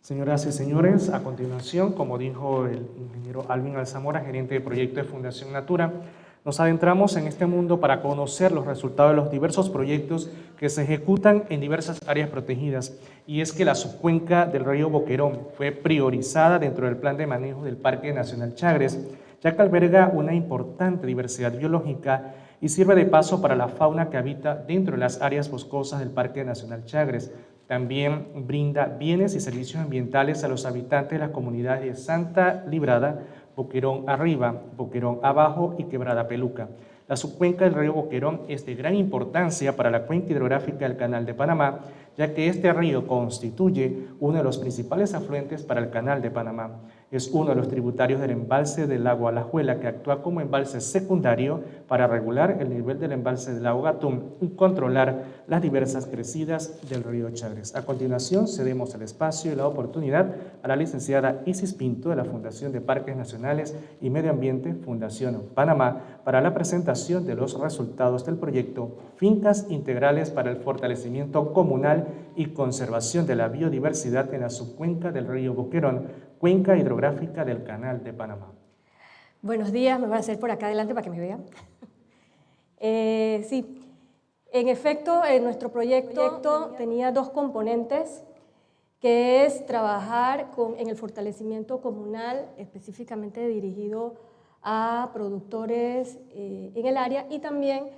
Señoras y señores, a continuación, como dijo el ingeniero Alvin Alzamora, gerente de proyecto de Fundación Natura, nos adentramos en este mundo para conocer los resultados de los diversos proyectos que se ejecutan en diversas áreas protegidas. Y es que la subcuenca del río Boquerón fue priorizada dentro del plan de manejo del Parque Nacional Chagres, ya que alberga una importante diversidad biológica y sirve de paso para la fauna que habita dentro de las áreas boscosas del Parque Nacional Chagres. También brinda bienes y servicios ambientales a los habitantes de las comunidades de Santa Librada, Boquerón Arriba, Boquerón Abajo y Quebrada Peluca. La subcuenca del río Boquerón es de gran importancia para la cuenca hidrográfica del Canal de Panamá, ya que este río constituye uno de los principales afluentes para el Canal de Panamá. Es uno de los tributarios del embalse del lago Alajuela, que actúa como embalse secundario para regular el nivel del embalse del lago Gatún y controlar las diversas crecidas del río Chagres. A continuación, cedemos el espacio y la oportunidad a la licenciada Isis Pinto de la Fundación de Parques Nacionales y Medio Ambiente, Fundación Panamá, para la presentación de los resultados del proyecto Fincas Integrales para el Fortalecimiento Comunal y Conservación de la Biodiversidad en la subcuenca del río Boquerón, cuenca hidrográfica del Canal de Panamá. Buenos días, me voy a hacer por acá adelante para que me vean. Sí, en efecto, nuestro proyecto tenía dos componentes, que es trabajar en el fortalecimiento comunal, específicamente dirigido a productores en el área, y también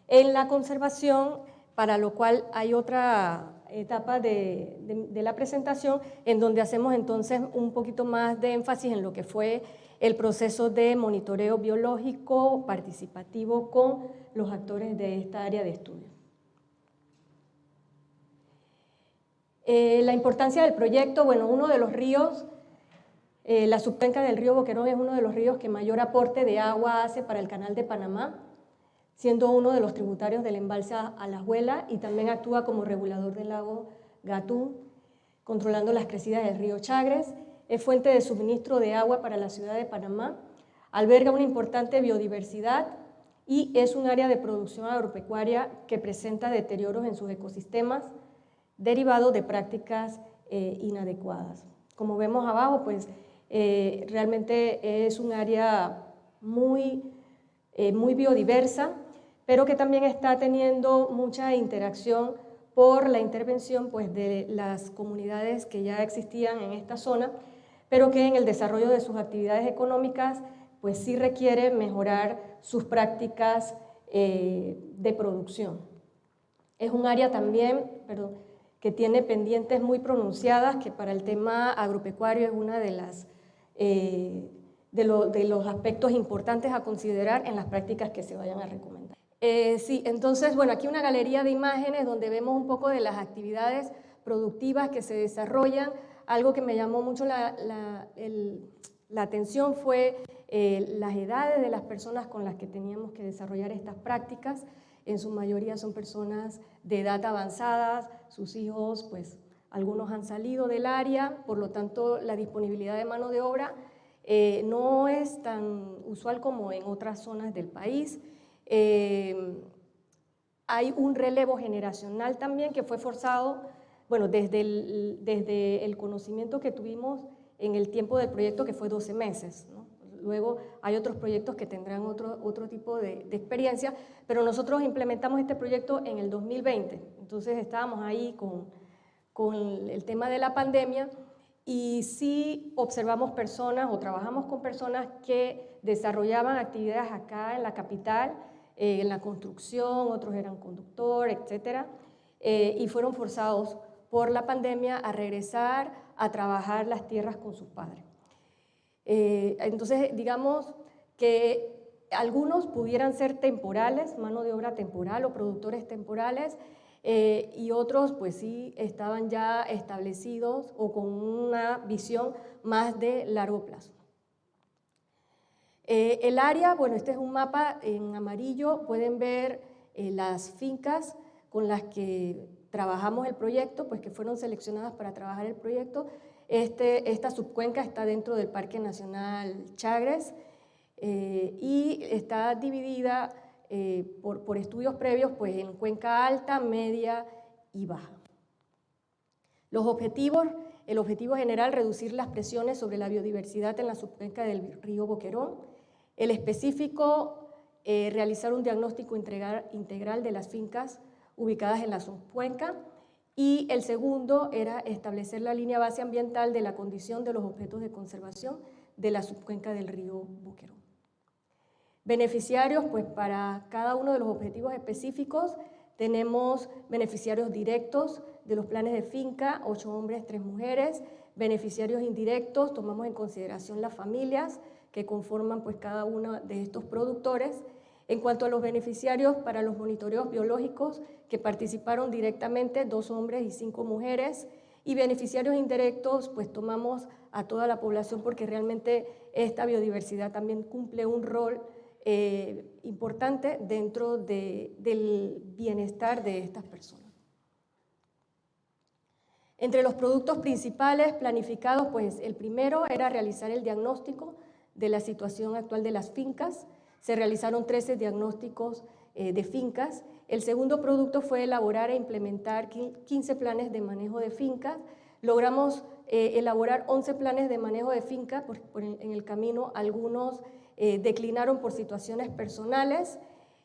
en la conservación, para lo cual hay otra etapa de la presentación en donde hacemos entonces un poquito más de énfasis en lo que fue el proceso de monitoreo biológico participativo con los actores de esta área de estudio. La importancia del proyecto, bueno, uno de los ríos, la subcuenca del río Boquerón es uno de los ríos que mayor aporte de agua hace para el Canal de Panamá, siendo uno de los tributarios del embalse Alajuela, y también actúa como regulador del lago Gatún, controlando las crecidas del río Chagres. Es fuente de suministro de agua para la ciudad de Panamá, alberga una importante biodiversidad y es un área de producción agropecuaria que presenta deterioros en sus ecosistemas derivados de prácticas inadecuadas. Como vemos abajo, pues realmente es un área muy biodiversa, pero que también está teniendo mucha interacción por la intervención pues, de las comunidades que ya existían en esta zona, pero que en el desarrollo de sus actividades económicas pues sí requiere mejorar sus prácticas de producción. Es un área también, que tiene pendientes muy pronunciadas, que para el tema agropecuario es una de las de los aspectos importantes a considerar en las prácticas que se vayan a recomendar. Sí, entonces, bueno, aquí una galería de imágenes donde vemos un poco de las actividades productivas que se desarrollan. Algo que me llamó mucho la atención fue las edades de las personas con las que teníamos que desarrollar estas prácticas. En su mayoría son personas de edad avanzada, sus hijos, pues algunos han salido del área, por lo tanto la disponibilidad de mano de obra no es tan usual como en otras zonas del país. Hay un relevo generacional también que fue forzado, bueno, desde el conocimiento que tuvimos en el tiempo del proyecto, que fue 12 meses, ¿no? Luego hay otros proyectos que tendrán otro tipo de experiencia, pero nosotros implementamos este proyecto en el 2020, entonces estábamos ahí con el tema de la pandemia, y sí observamos personas o trabajamos con personas que desarrollaban actividades acá en la capital, en la construcción, otros eran conductores, etcétera, y fueron forzados por la pandemia a regresar a trabajar las tierras con sus padres. Entonces, digamos que algunos pudieran ser temporales, mano de obra temporal o productores temporales, y otros pues sí estaban ya establecidos o con una visión más de largo plazo. El área, bueno, este es un mapa en amarillo, pueden ver las fincas con las que trabajamos el proyecto, pues que fueron seleccionadas para trabajar el proyecto. Esta subcuenca está dentro del Parque Nacional Chagres y está dividida por estudios previos pues, en cuenca alta, media y baja. Los objetivos el objetivo general, reducir las presiones sobre la biodiversidad en la subcuenca del río Boquerón. El específico, realizar un diagnóstico integral de las fincas ubicadas en la subcuenca. Y el segundo era establecer la línea base ambiental de la condición de los objetos de conservación de la subcuenca del río Boquerón. Beneficiarios, pues para cada uno de los objetivos específicos tenemos beneficiarios directos de los planes de finca, 8 hombres, 3 mujeres. Beneficiarios indirectos, tomamos en consideración las familias que conforman pues cada uno de estos productores. En cuanto a los beneficiarios para los monitoreos biológicos que participaron directamente, 2 hombres y 5 mujeres, y beneficiarios indirectos, pues tomamos a toda la población porque realmente esta biodiversidad también cumple un rol importante dentro del bienestar de estas personas. Entre los productos principales planificados, pues el primero era realizar el diagnóstico de la situación actual de las fincas. Se realizaron 13 diagnósticos de fincas. El segundo producto fue elaborar e implementar 15 planes de manejo de fincas. Logramos elaborar 11 planes de manejo de finca, en el camino algunos declinaron por situaciones personales.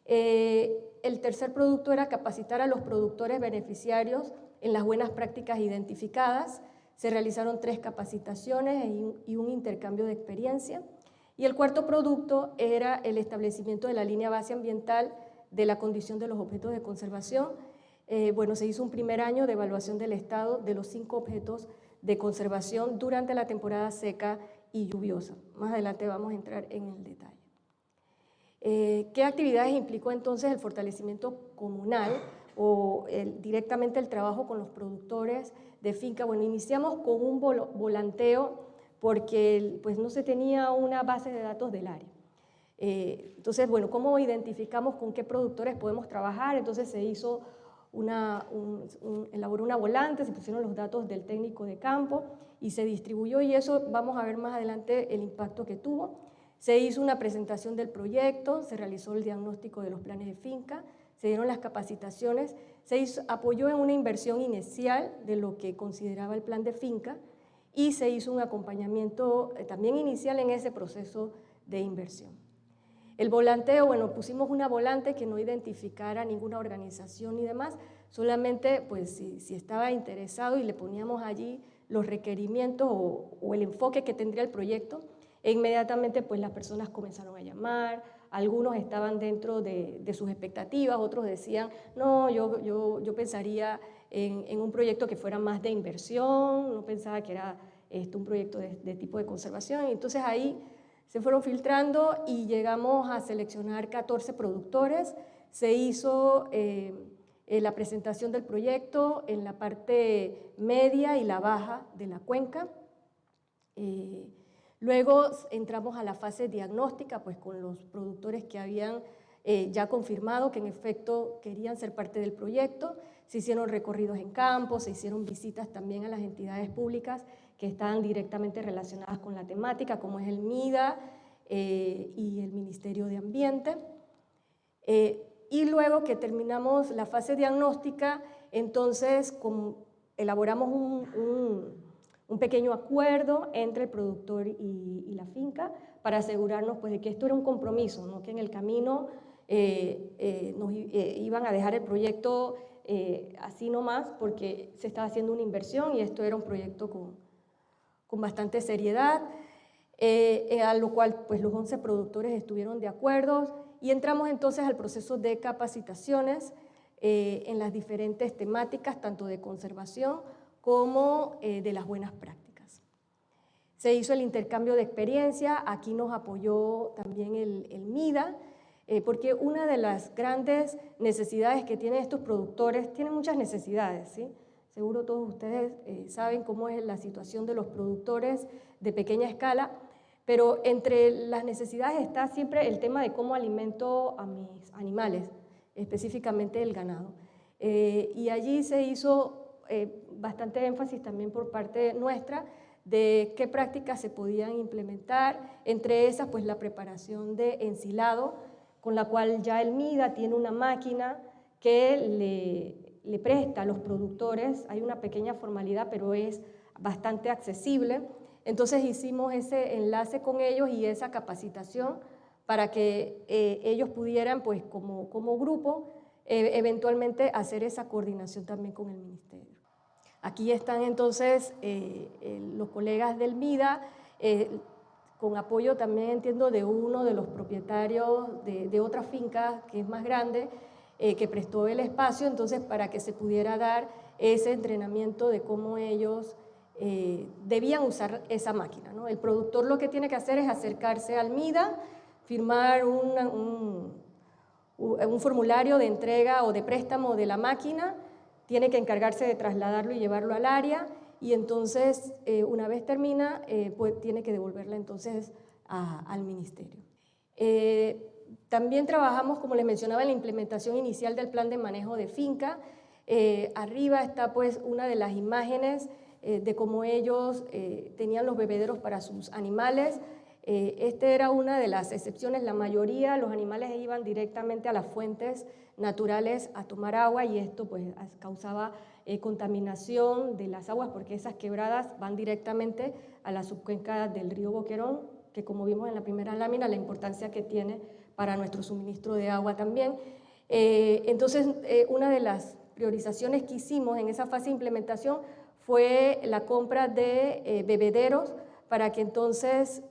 El tercer producto era capacitar a los productores beneficiarios en las buenas prácticas identificadas. Se realizaron 3 capacitaciones y un intercambio de experiencia. Y el cuarto producto era el establecimiento de la línea base ambiental de la condición de los objetos de conservación. Se hizo un primer año de evaluación del estado de los 5 objetos de conservación durante la temporada seca y lluviosa. Más adelante vamos a entrar en el detalle. ¿Qué actividades implicó entonces el fortalecimiento comunal o directamente el trabajo con los productores de finca? Bueno, iniciamos con un volanteo porque pues, no se tenía una base de datos del área. Entonces, bueno, ¿cómo identificamos con qué productores podemos trabajar? Entonces se hizo elaboró una volante, se pusieron los datos del técnico de campo y se distribuyó, y eso vamos a ver más adelante el impacto que tuvo. Se hizo una presentación del proyecto, se realizó el diagnóstico de los planes de finca, se dieron las capacitaciones, apoyó en una inversión inicial de lo que consideraba el plan de finca y se hizo un acompañamiento también inicial en ese proceso de inversión. El volanteo, bueno, pusimos una volante que no identificara ninguna organización ni demás, solamente pues si estaba interesado y le poníamos allí los requerimientos o el enfoque que tendría el proyecto, e inmediatamente pues las personas comenzaron a llamar, algunos estaban dentro de sus expectativas, otros decían, no, yo pensaría en un proyecto que fuera más de inversión, no pensaba que era un proyecto de tipo de conservación, y entonces ahí se fueron filtrando y llegamos a seleccionar 14 productores. Se hizo la presentación del proyecto en la parte media y la baja de la cuenca. Luego entramos a la fase diagnóstica, pues con los productores que habían ya confirmado que en efecto querían ser parte del proyecto. Se hicieron recorridos en campo, se hicieron visitas también a las entidades públicas que estaban directamente relacionadas con la temática, como es el MIDA y el Ministerio de Ambiente. Y luego que terminamos la fase diagnóstica, entonces elaboramos un pequeño acuerdo entre el productor y la finca para asegurarnos pues, de que esto era un compromiso, ¿no? Que en el camino nos iban a dejar el proyecto así nomás porque se estaba haciendo una inversión y esto era un proyecto con bastante seriedad, a lo cual pues, los 11 productores estuvieron de acuerdo y entramos entonces al proceso de capacitaciones en las diferentes temáticas, tanto de conservación como de las buenas prácticas. Se hizo el intercambio de experiencia, aquí nos apoyó también el MIDA, porque una de las grandes necesidades que tienen estos productores, tienen muchas necesidades, ¿sí? Seguro todos ustedes saben cómo es la situación de los productores de pequeña escala, pero entre las necesidades está siempre el tema de cómo alimento a mis animales, específicamente el ganado. Y allí se hizo bastante énfasis también por parte nuestra de qué prácticas se podían implementar, entre esas pues la preparación de ensilado, con la cual ya el MIDA tiene una máquina que le presta a los productores, hay una pequeña formalidad, pero es bastante accesible. Entonces hicimos ese enlace con ellos y esa capacitación para que ellos pudieran, pues como grupo, eventualmente hacer esa coordinación también con el ministerio. Aquí están entonces los colegas del MIDA, con apoyo también, entiendo, de uno de los propietarios de otra finca que es más grande, que prestó el espacio, entonces para que se pudiera dar ese entrenamiento de cómo ellos debían usar esa máquina, ¿no? El productor lo que tiene que hacer es acercarse al MIDA, firmar un formulario de entrega o de préstamo de la máquina, tiene que encargarse de trasladarlo y llevarlo al área, y entonces una vez termina, pues tiene que devolverla entonces al ministerio. También trabajamos, como les mencionaba, en la implementación inicial del plan de manejo de finca. Arriba está pues una de las imágenes de cómo ellos tenían los bebederos para sus animales. Esta era una de las excepciones. La mayoría, los animales iban directamente a las fuentes naturales a tomar agua, y esto pues causaba contaminación de las aguas, porque esas quebradas van directamente a la subcuenca del río Boquerón, que como vimos en la primera lámina, la importancia que tiene para nuestro suministro de agua también. Entonces, una de las priorizaciones que hicimos en esa fase de implementación fue la compra de bebederos, para que entonces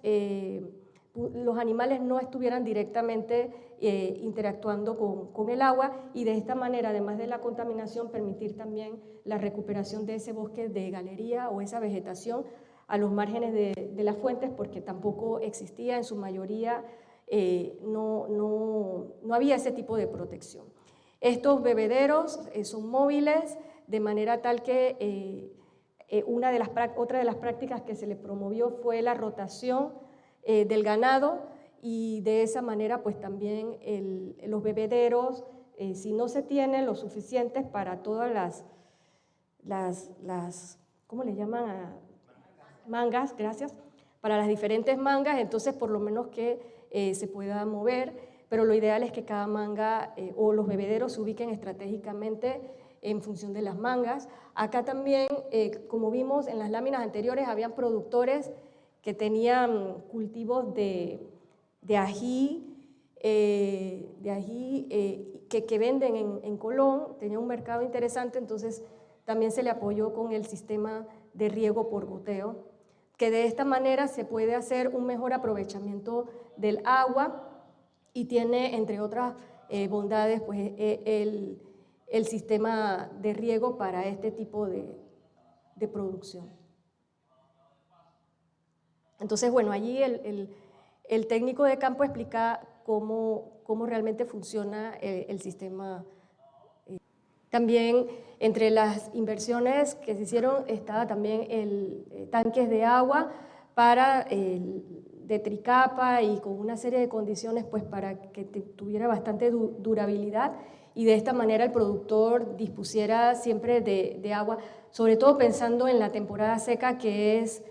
los animales no estuvieran directamente interactuando con el agua, y de esta manera, además de la contaminación, permitir también la recuperación de ese bosque de galería o esa vegetación a los márgenes de las fuentes, porque tampoco existía en su mayoría, no había ese tipo de protección. Estos bebederos son móviles, de manera tal que otra de las prácticas que se le promovió fue la rotación del ganado, y de esa manera pues también los bebederos, si no se tienen los suficientes para todas las ¿cómo le llaman? Mangas, gracias, para las diferentes mangas, entonces por lo menos que se pueda mover, pero lo ideal es que cada manga o los bebederos se ubiquen estratégicamente en función de las mangas. Acá también, como vimos en las láminas anteriores, habían productores que tenían cultivos de ají, que venden en Colón, tenía un mercado interesante, entonces también se le apoyó con el sistema de riego por goteo, que de esta manera se puede hacer un mejor aprovechamiento del agua, y tiene, entre otras bondades, pues el sistema de riego para este tipo de producción. Entonces, bueno, allí el técnico de campo explica cómo realmente funciona el sistema. También entre las inversiones que se hicieron estaba también tanques de agua de tricapa, y con una serie de condiciones pues para que tuviera bastante durabilidad, y de esta manera el productor dispusiera siempre de agua, sobre todo pensando en la temporada seca, que es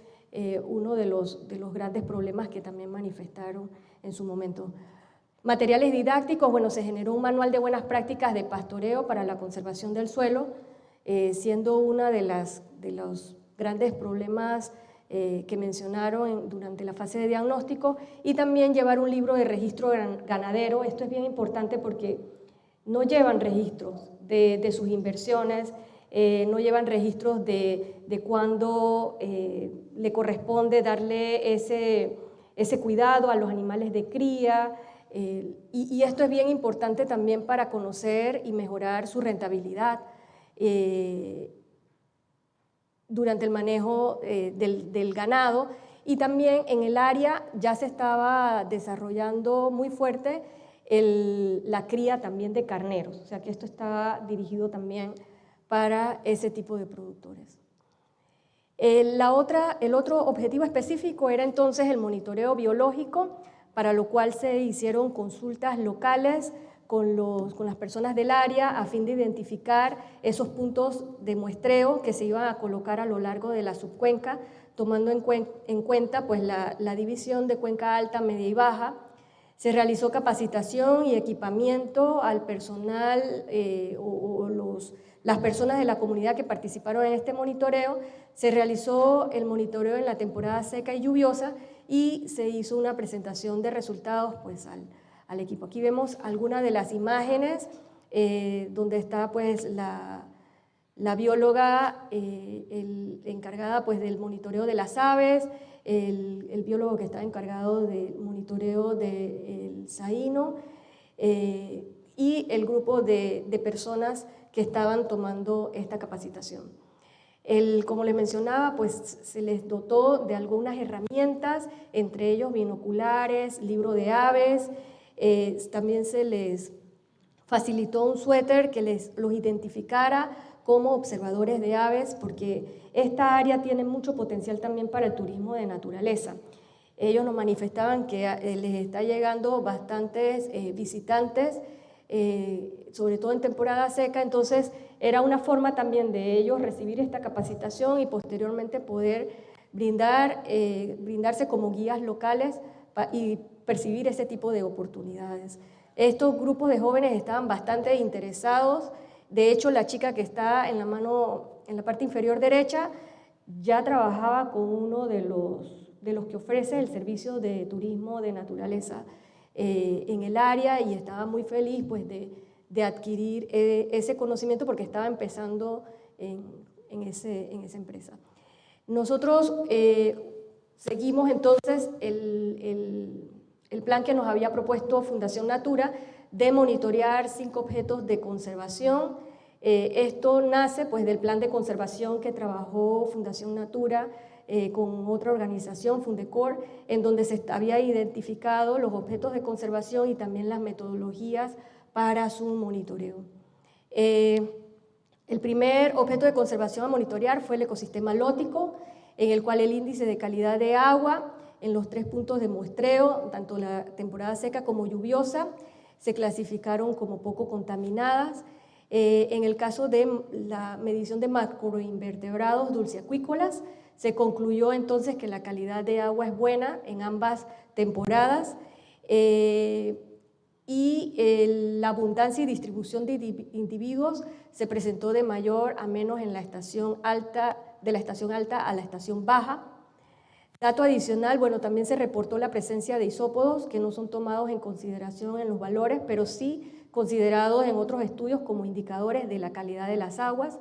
uno de los grandes problemas que también manifestaron en su momento. Materiales didácticos, bueno, se generó un manual de buenas prácticas de pastoreo para la conservación del suelo, siendo una de los grandes problemas que mencionaron durante la fase de diagnóstico, y también llevar un libro de registro ganadero. Esto es bien importante porque no llevan registros de sus inversiones, no llevan registros de cuándo le corresponde darle ese cuidado a los animales de cría, y esto es bien importante también para conocer y mejorar su rentabilidad durante el manejo del ganado. Y también en el área ya se estaba desarrollando muy fuerte la cría también de carneros, o sea que esto estaba dirigido también para ese tipo de productores. El otro objetivo específico era entonces el monitoreo biológico, para lo cual se hicieron consultas locales con las personas del área a fin de identificar esos puntos de muestreo que se iban a colocar a lo largo de la subcuenca, tomando en cuenta pues, la división de cuenca alta, media y baja. Se realizó capacitación y equipamiento al personal o las personas de la comunidad que participaron en este monitoreo. Se realizó el monitoreo en la temporada seca y lluviosa y se hizo una presentación de resultados pues, al equipo. Aquí vemos algunas de las imágenes donde está pues, la bióloga encargada pues, del monitoreo de las aves, el biólogo que está encargado del monitoreo del saíno y el grupo de personas que estaban tomando esta capacitación. Como les mencionaba, pues se les dotó de algunas herramientas, entre ellos binoculares, libro de aves, también se les facilitó un suéter que los identificara como observadores de aves, porque esta área tiene mucho potencial también para el turismo de naturaleza. Ellos nos manifestaban que les está llegando bastantes visitantes, sobre todo en temporada seca, entonces era una forma también de ellos recibir esta capacitación y posteriormente poder brindarse como guías locales y percibir ese tipo de oportunidades. Estos grupos de jóvenes estaban bastante interesados. De hecho, la chica que está en la parte inferior derecha, ya trabajaba con uno de los que ofrece el servicio de turismo de naturaleza en el área y estaba muy feliz pues, de adquirir ese conocimiento porque estaba empezando en esa empresa. Nosotros seguimos entonces el plan que nos había propuesto Fundación Natura de monitorear 5 objetos de conservación. Esto nace pues, del plan de conservación que trabajó Fundación Natura con otra organización, Fundecor, en donde se había identificado los objetos de conservación y también las metodologías para su monitoreo. El primer objeto de conservación a monitorear fue el ecosistema lótico, en el cual el índice de calidad de agua en los 3 puntos de muestreo, tanto la temporada seca como lluviosa, se clasificaron como poco contaminadas. En el caso de la medición de macroinvertebrados dulceacuícolas, se concluyó entonces que la calidad de agua es buena en ambas temporadas y la abundancia y distribución de individuos se presentó de mayor a menos en la estación alta, de la estación alta a la estación baja. Dato adicional, bueno, también se reportó la presencia de isópodos que no son tomados en consideración en los valores, pero sí considerados en otros estudios como indicadores de la calidad de las aguas.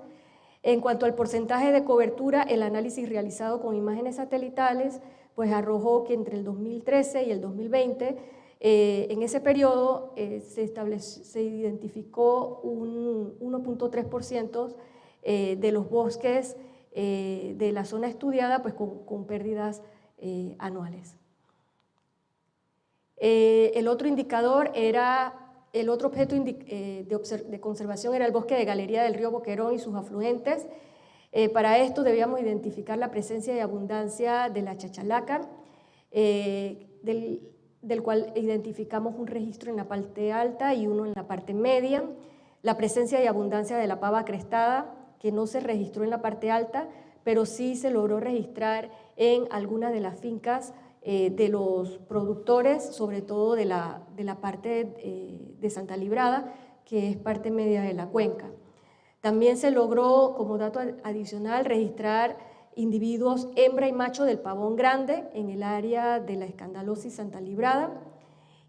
En cuanto al porcentaje de cobertura, el análisis realizado con imágenes satelitales pues arrojó que entre el 2013 y el 2020, en ese periodo se identificó un 1.3% de los bosques de la zona estudiada pues con pérdidas anuales. El otro indicador el otro objeto de conservación era el bosque de galería del río Boquerón y sus afluentes. Para esto debíamos identificar la presencia y abundancia de la chachalaca, del cual identificamos un registro en la parte alta y uno en la parte media, la presencia y abundancia de la pava crestada, que no se registró en la parte alta, pero sí se logró registrar en algunas de las fincas de los productores, sobre todo de la parte de Santa Librada, que es parte media de la cuenca. También se logró, como dato adicional, registrar individuos hembra y macho del pavón grande en el área de la Escandalosis Santa Librada,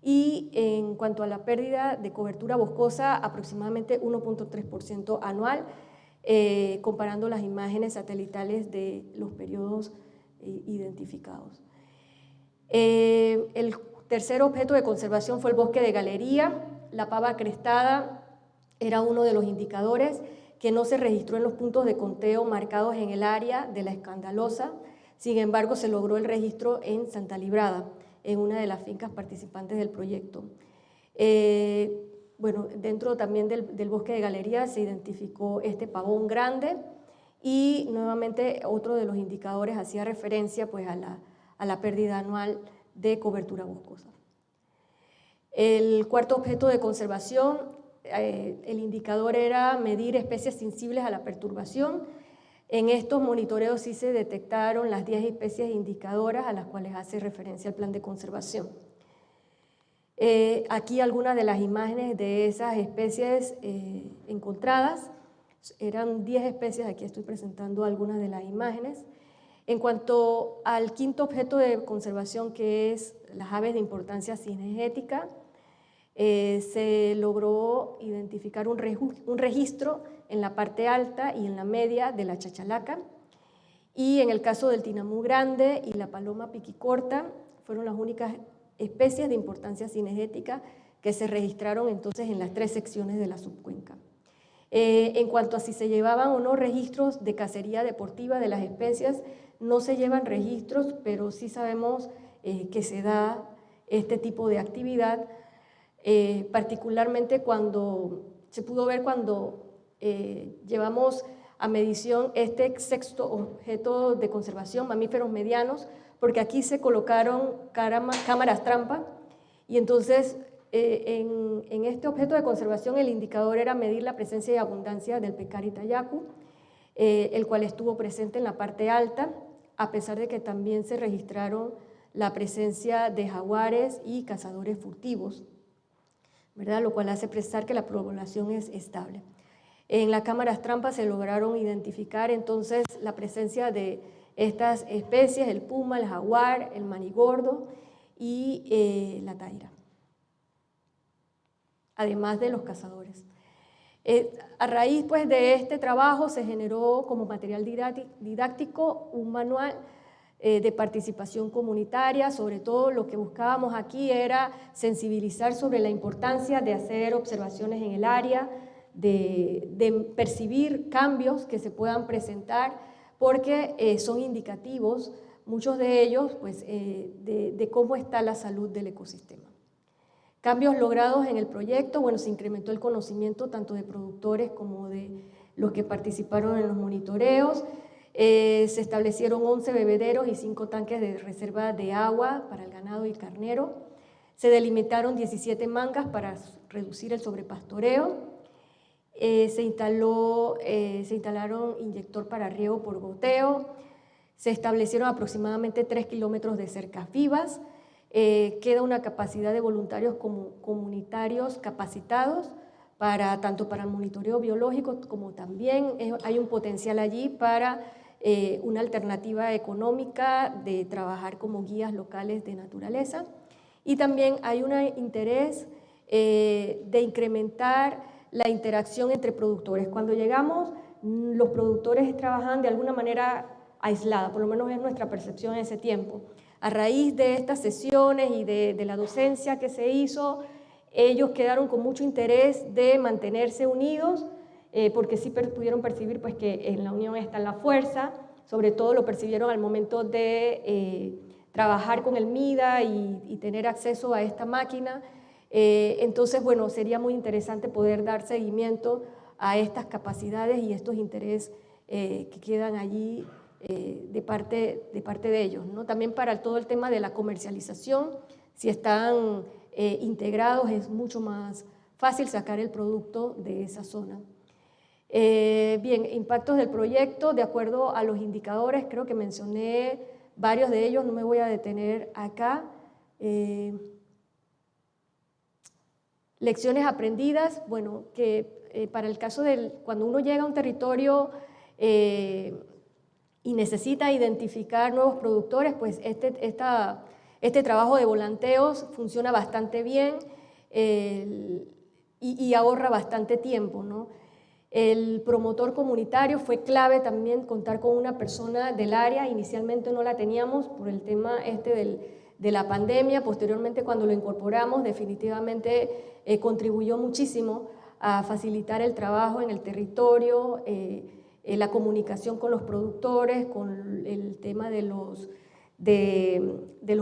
y en cuanto a la pérdida de cobertura boscosa, aproximadamente 1.3% anual, comparando las imágenes satelitales de los periodos identificados. El tercer objeto de conservación fue el bosque de galería. La pava crestada era uno de los indicadores que no se registró en los puntos de conteo marcados en el área de la Escandalosa. Sin embargo, se logró el registro en Santa Librada, en una de las fincas participantes del proyecto. Bueno, dentro también del bosque de galería se identificó este pavón grande y nuevamente otro de los indicadores hacía referencia pues, a la pérdida anual de cobertura boscosa. El cuarto objeto de conservación, el indicador era medir especies sensibles a la perturbación. En estos monitoreos sí se detectaron las 10 especies indicadoras a las cuales hace referencia el plan de conservación. Aquí algunas de las imágenes de esas especies encontradas. Eran 10 especies, aquí estoy presentando algunas de las imágenes. En cuanto al quinto objeto de conservación, que es las aves de importancia cinegética, se logró identificar un registro en la parte alta y en la media de la chachalaca, y en el caso del tinamú grande y la paloma piquicorta fueron las únicas especies de importancia cinegética que se registraron entonces en las 3 secciones de la subcuenca. En cuanto a si se llevaban o no registros de cacería deportiva de las especies, no se llevan registros, pero sí sabemos que se da este tipo de actividad, particularmente cuando se pudo ver cuando llevamos a medición este sexto objeto de conservación, mamíferos medianos, porque aquí se colocaron cámaras trampa, y entonces en este objeto de conservación el indicador era medir la presencia y abundancia del Peccari tayacu, el cual estuvo presente en la parte alta, a pesar de que también se registraron la presencia de jaguares y cazadores furtivos, ¿verdad? Lo cual hace precisar que la población es estable. En las cámaras trampa se lograron identificar entonces la presencia de estas especies, el puma, el jaguar, el manigordo y la taira, además de los cazadores. A raíz pues, de este trabajo se generó como material didáctico un manual de participación comunitaria. Sobre todo lo que buscábamos aquí era sensibilizar sobre la importancia de hacer observaciones en el área, de percibir cambios que se puedan presentar, porque son indicativos, muchos de ellos, pues, de cómo está la salud del ecosistema. Cambios logrados en el proyecto, bueno, se incrementó el conocimiento tanto de productores como de los que participaron en los monitoreos. Se establecieron 11 bebederos y 5 tanques de reserva de agua para el ganado y carnero. Se delimitaron 17 mangas para reducir el sobrepastoreo. Se instalaron inyector para riego por goteo. Se establecieron aproximadamente 3 kilómetros de cercas vivas. Queda una capacidad de voluntarios comunitarios capacitados tanto para el monitoreo biológico, como también hay un potencial allí para una alternativa económica de trabajar como guías locales de naturaleza. Y también hay un interés de incrementar la interacción entre productores. Cuando llegamos, los productores trabajan de alguna manera aislada, por lo menos es nuestra percepción en ese tiempo. A raíz de estas sesiones y de la docencia que se hizo, ellos quedaron con mucho interés de mantenerse unidos, porque sí pudieron percibir pues, que en la unión está la fuerza. Sobre todo lo percibieron al momento de trabajar con el MIDA y tener acceso a esta máquina. Entonces, bueno, sería muy interesante poder dar seguimiento a estas capacidades y estos intereses que quedan allí de parte de ellos, ¿no? También para todo el tema de la comercialización, si están integrados es mucho más fácil sacar el producto de esa zona. Bien, impactos del proyecto, de acuerdo a los indicadores, creo que mencioné varios de ellos, no me voy a detener acá. Lecciones aprendidas, bueno, que para el caso cuando uno llega a un territorio y necesita identificar nuevos productores, pues este trabajo de volanteos funciona bastante bien y ahorra bastante tiempo, ¿no? El promotor comunitario fue clave también, contar con una persona del área. Inicialmente no la teníamos por el tema de la pandemia. Posteriormente, cuando lo incorporamos, definitivamente contribuyó muchísimo a facilitar el trabajo en el territorio, la comunicación con los productores, con el tema de los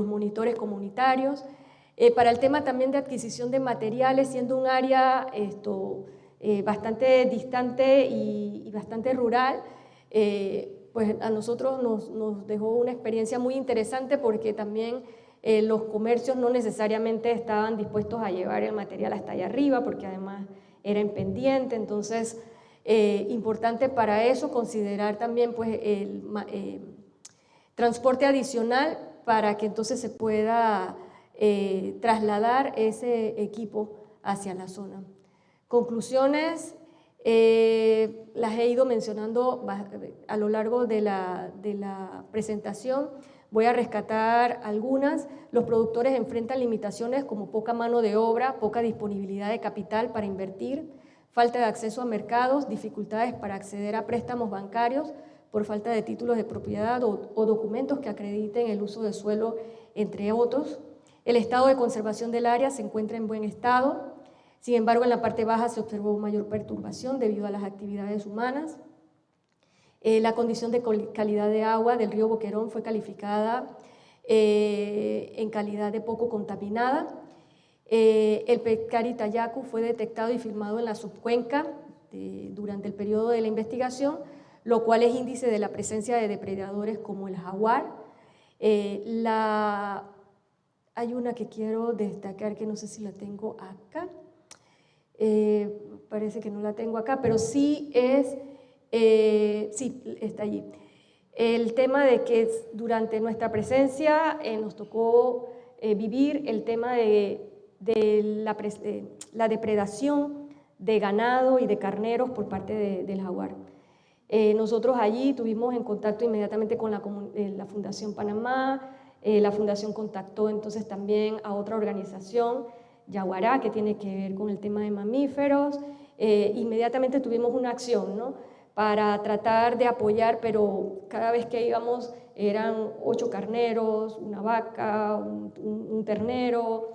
monitores comunitarios. Para el tema también de adquisición de materiales, siendo un área bastante distante y bastante rural, pues a nosotros nos dejó una experiencia muy interesante, porque también los comercios no necesariamente estaban dispuestos a llevar el material hasta allá arriba, porque además era en pendiente. Entonces, importante para eso considerar también pues, el transporte adicional para que entonces se pueda trasladar ese equipo hacia la zona. Conclusiones, Las he ido mencionando a lo largo de la presentación. Voy a rescatar algunas. Los productores enfrentan limitaciones como poca mano de obra, poca disponibilidad de capital para invertir, falta de acceso a mercados, dificultades para acceder a préstamos bancarios por falta de títulos de propiedad o documentos que acrediten el uso de suelo, entre otros. El estado de conservación del área se encuentra en buen estado. Sin embargo, en la parte baja se observó mayor perturbación debido a las actividades humanas. La condición de calidad de agua del río Boquerón fue calificada en calidad de poco contaminada. El Pecari Tayacu fue detectado y filmado en la subcuenca durante el periodo de la investigación, lo cual es índice de la presencia de depredadores como el jaguar. Hay una que quiero destacar que no sé si la tengo acá. Parece que no la tengo acá, pero sí está allí. El tema de que durante nuestra presencia nos tocó vivir el tema de la depredación de ganado y de carneros por parte del jaguar. Nosotros allí tuvimos en contacto inmediatamente con la Fundación Panamá. La Fundación contactó entonces también a otra organización, Yaguará, que tiene que ver con el tema de mamíferos. Inmediatamente tuvimos una acción, ¿no?, para tratar de apoyar, pero cada vez que íbamos eran 8 carneros, una vaca, un ternero.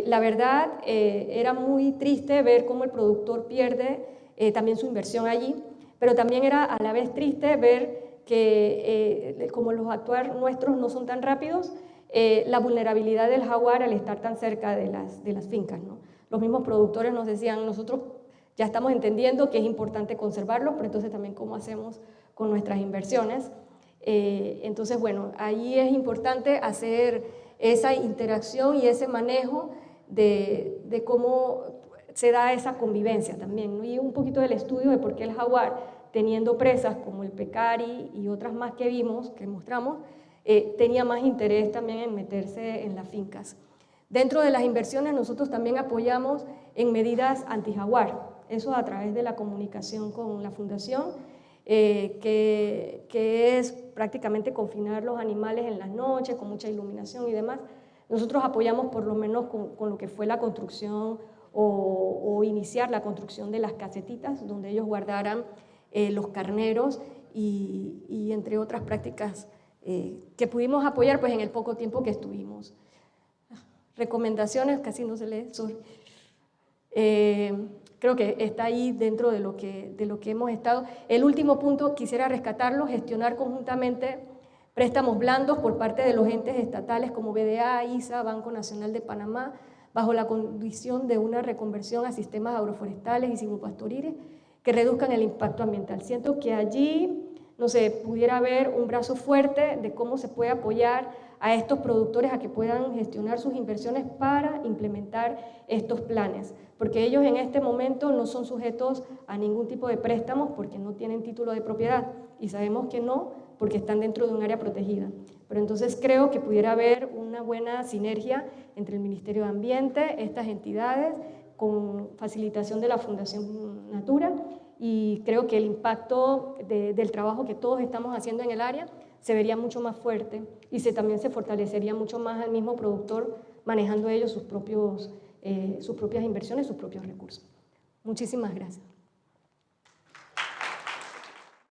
La verdad, era muy triste ver cómo el productor pierde también su inversión allí, pero también era a la vez triste ver que como los actuar nuestros no son tan rápidos, la vulnerabilidad del jaguar al estar tan cerca de las fincas, ¿no? Los mismos productores nos decían, nosotros ya estamos entendiendo que es importante conservarlos, pero entonces también cómo hacemos con nuestras inversiones. Entonces, bueno, ahí es importante hacer esa interacción y ese manejo de cómo se da esa convivencia también, ¿no? Y un poquito del estudio de por qué el jaguar, teniendo presas como el pecari y otras más que vimos, que mostramos, tenía más interés también en meterse en las fincas. Dentro de las inversiones nosotros también apoyamos en medidas anti-jaguar, eso a través de la comunicación con la fundación, que es prácticamente confinar los animales en las noches con mucha iluminación y demás. Nosotros apoyamos por lo menos con lo que fue la construcción o iniciar la construcción de las casetitas donde ellos guardaran los carneros y entre otras prácticas que pudimos apoyar pues en el poco tiempo que estuvimos. Recomendaciones, casi no se lee, sorry. Creo que está ahí dentro de lo que hemos estado. El último punto quisiera rescatarlo, gestionar conjuntamente préstamos blandos por parte de los entes estatales como BDA, ISA, Banco Nacional de Panamá, bajo la condición de una reconversión a sistemas agroforestales y silvopastoriles que reduzcan el impacto ambiental. Siento que allí, no sé, pudiera haber un brazo fuerte de cómo se puede apoyar a estos productores a que puedan gestionar sus inversiones para implementar estos planes, porque ellos en este momento no son sujetos a ningún tipo de préstamos porque no tienen título de propiedad y sabemos que no porque están dentro de un área protegida. Pero entonces creo que pudiera haber una buena sinergia entre el Ministerio de Ambiente, estas entidades, con facilitación de la Fundación Natura, y creo que el impacto del trabajo que todos estamos haciendo en el área se vería mucho más fuerte y también se fortalecería mucho más al mismo productor manejando ellos sus propias inversiones, sus propios recursos. Muchísimas gracias.